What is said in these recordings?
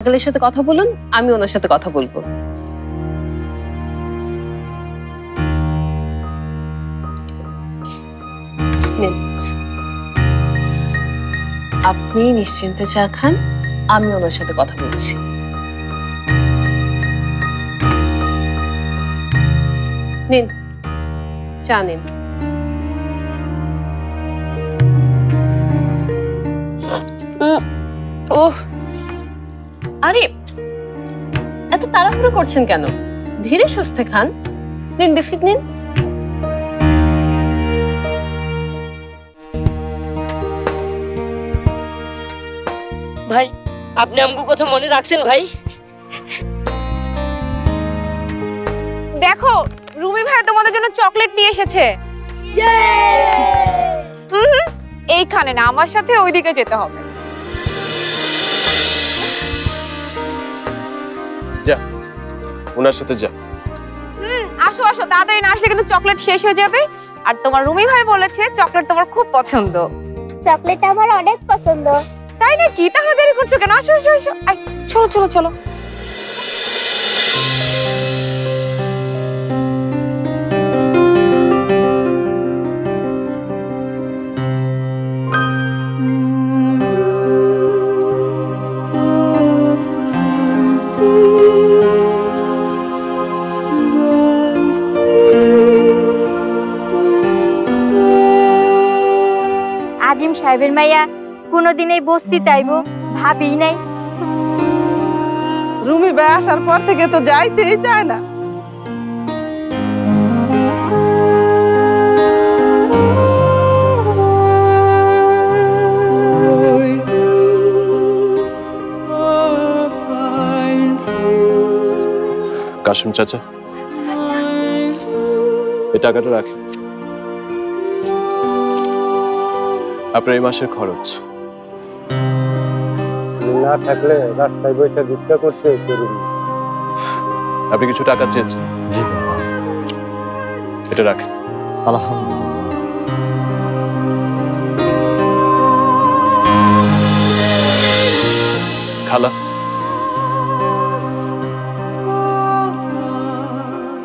আঙ্কেলের সাথে কথা বলুন, আমি ওনার সাথে কথা বলবো। আপনি নিশ্চিন্তে চা খান, আমি ওনার সাথে কথা বলছি। নিন চা নিন। ওহ, আরে এত তাড়াহুড়ো করছেন কেন? ধীরে সুস্থে খান। নিন বিস্কিট নিন। ভাই আপনি আমগো কথা মনে রাখছেন ভাই? দেখো রুমি ভাই তোমাদের জন্য চকলেট নিয়ে এসেছে। এইখানে না, আমার সাথে ওইদিকে যেতে হবে। যা, ওনার সাথে যা। আসো আসো, তাড়াতাড়ি না আসলে কিন্তু চকলেট শেষ হয়ে যাবে। আর তোমার রুমি ভাই বলেছে চকলেট তোমার খুব পছন্দ। চকলেট আমার অনেক পছন্দ। তাই নাকি? তাহলে দেরি করছো কেন? আসো আসো আসো, চলো চলো চলো। আজিম সাহেবের মাইয়া কোনোদিন এই বস্তিতে আইবো ভাবি নাই। রুমি ভাই আসার পর থেকে তো যাইতেই চায় না। কাশিম চাচা, এই টাকাটা রাখেন, আপনার এই মাসের খরচ। না থাকলে রাস্তায় বসে ভিক্ষা করতে করুন। আপনি কিছু টাকা চেয়েছেন? জি এটা রাখেন। আলহামদুলিল্লাহ। খালা,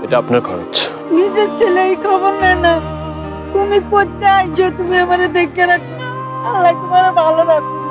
এটা আপনার খরচ। নিজের ছেলে খবর নেয় না। তুমি করতে আইছো, তুমি আমারে দেখে রাখো। আল্লাহ তোমার ভালো রাখো।